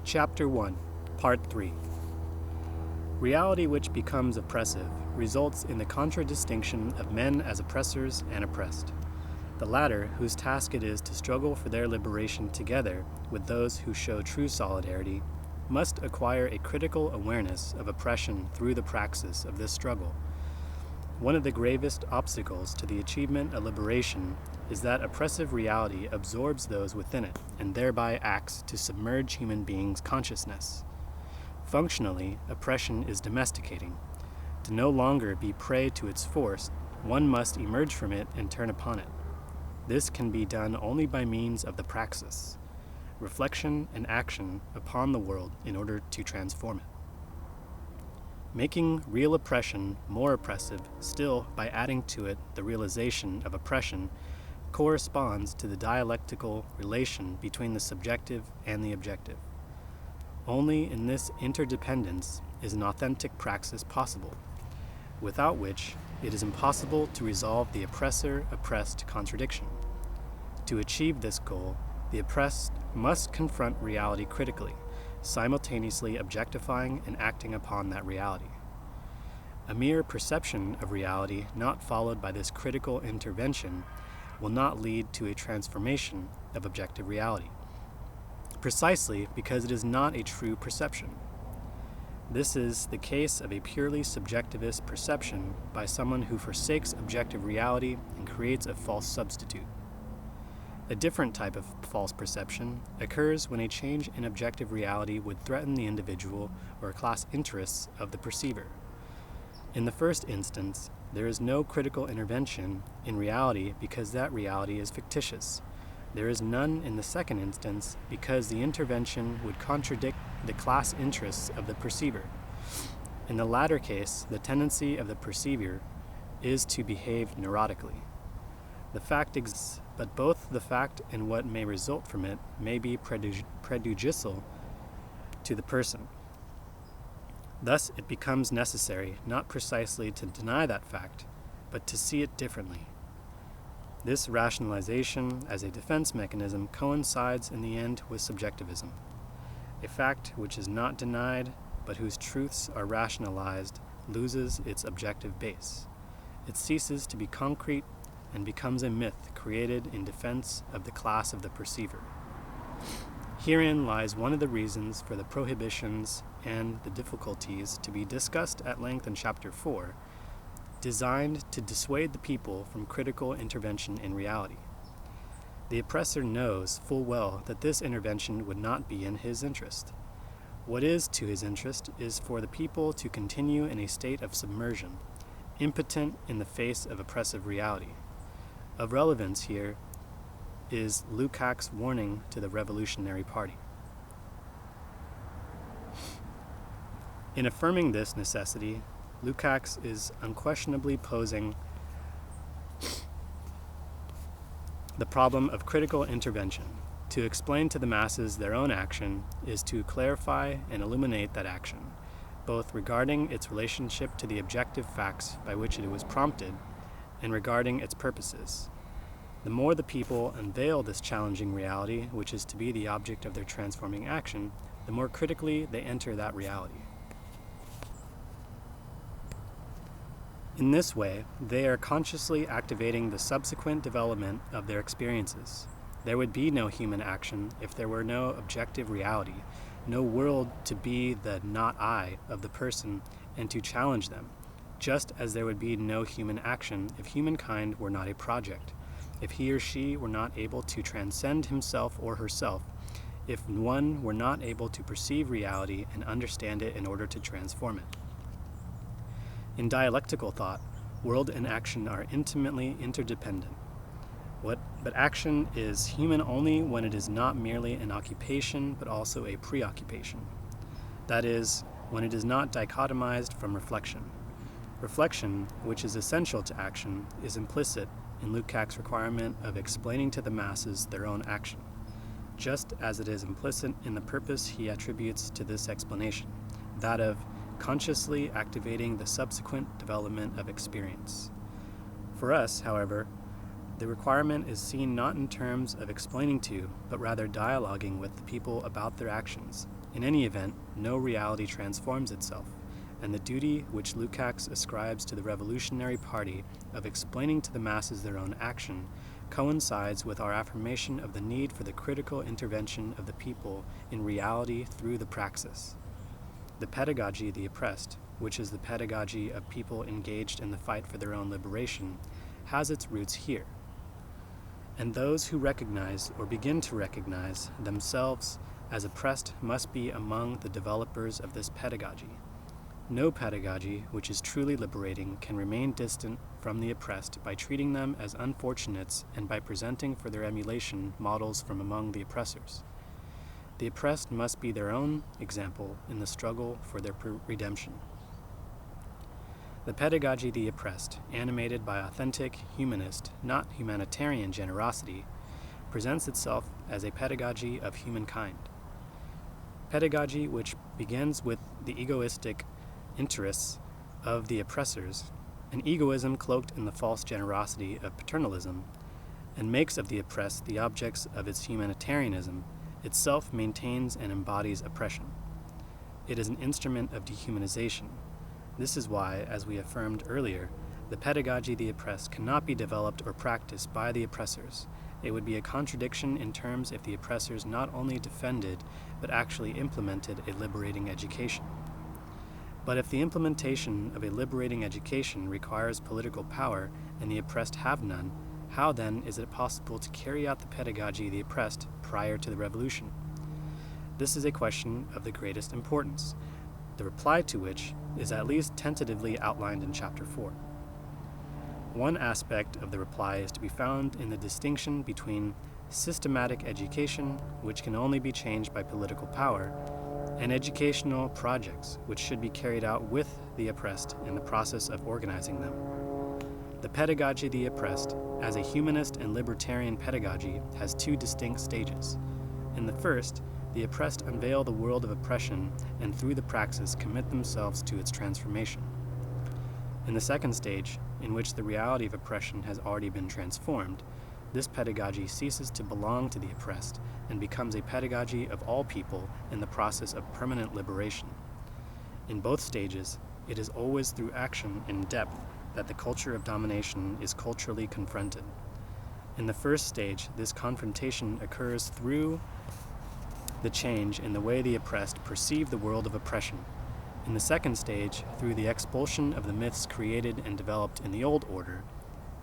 Chapter 1, Part 3. Reality which becomes oppressive results in the contradistinction of men as oppressors and oppressed. The latter, whose task it is to struggle for their liberation together with those who show true solidarity, must acquire a critical awareness of oppression through the praxis of this struggle. One of the gravest obstacles to the achievement of liberation is that oppressive reality absorbs those within it and thereby acts to submerge human beings' consciousness. Functionally, oppression is domesticating. To no longer be prey to its force, one must emerge from it and turn upon it. This can be done only by means of the praxis, reflection and action upon the world in order to transform it. Making real oppression more oppressive still by adding to it the realization of oppression corresponds to the dialectical relation between the subjective and the objective. Only in this interdependence is an authentic praxis possible, without which it is impossible to resolve the oppressor-oppressed contradiction. To achieve this goal, the oppressed must confront reality critically, simultaneously objectifying and acting upon that reality. A mere perception of reality not followed by this critical intervention will not lead to a transformation of objective reality, precisely because it is not a true perception. This is the case of a purely subjectivist perception by someone who forsakes objective reality and creates a false substitute. A different type of false perception occurs when a change in objective reality would threaten the individual or class interests of the perceiver. In the first instance, there is no critical intervention in reality because that reality is fictitious. There is none in the second instance because the intervention would contradict the class interests of the perceiver. In the latter case, the tendency of the perceiver is to behave neurotically. The fact exists, but both the fact and what may result from it may be prejudicial to the person. Thus, it becomes necessary not precisely to deny that fact, but to see it differently. This rationalization as a defense mechanism coincides in the end with subjectivism. A fact which is not denied, but whose truths are rationalized, loses its objective base. It ceases to be concrete and becomes a myth created in defense of the class of the perceiver. Herein lies one of the reasons for the prohibitions and the difficulties to be discussed at length in Chapter 4, designed to dissuade the people from critical intervention in reality. The oppressor knows full well that this intervention would not be in his interest. What is to his interest is for the people to continue in a state of submersion, impotent in the face of oppressive reality. Of relevance here is Lukács' warning to the Revolutionary Party. In affirming this necessity, Lukács is unquestionably posing the problem of critical intervention. To explain to the masses their own action is to clarify and illuminate that action, both regarding its relationship to the objective facts by which it was prompted and regarding its purposes. The more the people unveil this challenging reality, which is to be the object of their transforming action, the more critically they enter that reality. In this way, they are consciously activating the subsequent development of their experiences. There would be no human action if there were no objective reality, no world to be the not I of the person and to challenge them, just as there would be no human action if humankind were not a project, if he or she were not able to transcend himself or herself, if one were not able to perceive reality and understand it in order to transform it. In dialectical thought, world and action are intimately interdependent. But action is human only when it is not merely an occupation but also a preoccupation. That is, when it is not dichotomized from reflection. Reflection, which is essential to action, is implicit in Lukács' requirement of explaining to the masses their own action, just as it is implicit in the purpose he attributes to this explanation, that of consciously activating the subsequent development of experience. For us, however, the requirement is seen not in terms of explaining to, but rather dialoguing with the people about their actions, In any event, no reality transforms itself, and the duty which Lukács ascribes to the Revolutionary Party of explaining to the masses their own action coincides with our affirmation of the need for the critical intervention of the people in reality through the praxis. The pedagogy of the oppressed, which is the pedagogy of people engaged in the fight for their own liberation, has its roots here. And those who recognize or begin to recognize themselves as oppressed must be among the developers of this pedagogy. No pedagogy which is truly liberating can remain distant from the oppressed by treating them as unfortunates and by presenting for their emulation models from among the oppressors. The oppressed must be their own example in the struggle for their redemption. The pedagogy of the oppressed, animated by authentic humanist, not humanitarian generosity, presents itself as a pedagogy of humankind. Pedagogy which begins with the egoistic interests of the oppressors, an egoism cloaked in the false generosity of paternalism, and makes of the oppressed the objects of its humanitarianism, itself maintains and embodies oppression. It is an instrument of dehumanization. This is why, as we affirmed earlier, the pedagogy of the oppressed cannot be developed or practiced by the oppressors. It would be a contradiction in terms if the oppressors not only defended, but actually implemented a liberating education. But if the implementation of a liberating education requires political power and the oppressed have none, how then is it possible to carry out the pedagogy of the oppressed prior to the revolution? This is a question of the greatest importance, the reply to which is at least tentatively outlined in Chapter 4. One aspect of the reply is to be found in the distinction between systematic education, which can only be changed by political power, and educational projects, which should be carried out with the oppressed in the process of organizing them. The pedagogy of the oppressed, as a humanist and libertarian pedagogy, has two distinct stages. In the first, the oppressed unveil the world of oppression and through the praxis commit themselves to its transformation. In the second stage, in which the reality of oppression has already been transformed, this pedagogy ceases to belong to the oppressed and becomes a pedagogy of all people in the process of permanent liberation. In both stages, it is always through action in depth that the culture of domination is culturally confronted. In the first stage, this confrontation occurs through the change in the way the oppressed perceive the world of oppression. In the second stage, through the expulsion of the myths created and developed in the old order,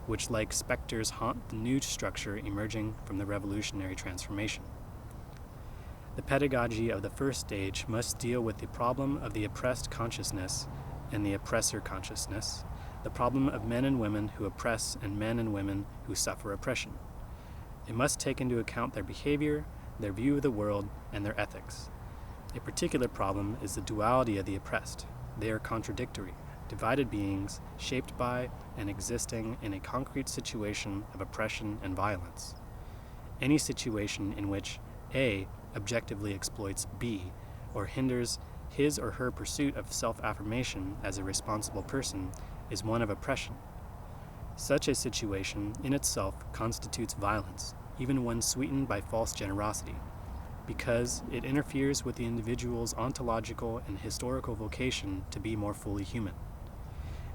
which like specters haunt the new structure emerging from the revolutionary transformation. The pedagogy of the first stage must deal with the problem of the oppressed consciousness and the oppressor consciousness, the problem of men and women who oppress and men and women who suffer oppression. It must take into account their behavior, their view of the world, and their ethics. A particular problem is the duality of the oppressed. They are contradictory, divided beings shaped by and existing in a concrete situation of oppression and violence. Any situation in which A objectively exploits B or hinders his or her pursuit of self-affirmation as a responsible person is one of oppression. Such a situation in itself constitutes violence, even when sweetened by false generosity, because it interferes with the individual's ontological and historical vocation to be more fully human.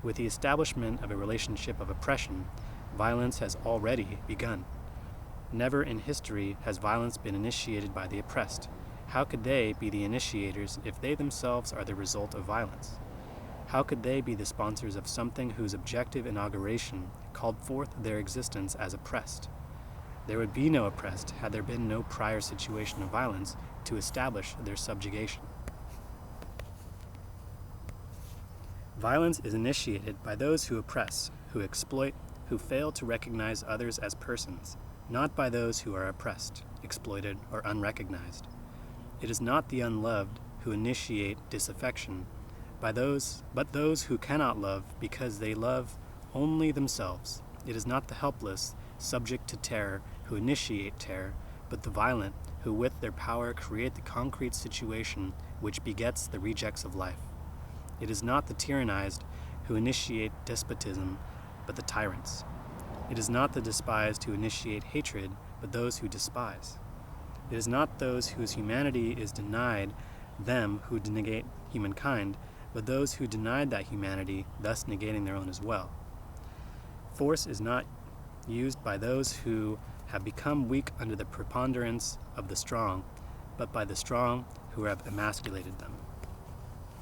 With the establishment of a relationship of oppression, violence has already begun. Never in history has violence been initiated by the oppressed. How could they be the initiators if they themselves are the result of violence? How could they be the sponsors of something whose objective inauguration called forth their existence as oppressed? There would be no oppressed had there been no prior situation of violence to establish their subjugation. Violence is initiated by those who oppress, who exploit, who fail to recognize others as persons, not by those who are oppressed, exploited, or unrecognized. It is not the unloved who initiate disaffection, but those who cannot love because they love only themselves. It is not the helpless, subject to terror, who initiate terror, but the violent, who with their power create the concrete situation which begets the rejects of life. It is not the tyrannized who initiate despotism, but the tyrants. It is not the despised who initiate hatred, but those who despise. It is not those whose humanity is denied them who negate humankind, but those who denied that humanity, thus negating their own as well. Force is not used by those who have become weak under the preponderance of the strong, but by the strong who have emasculated them.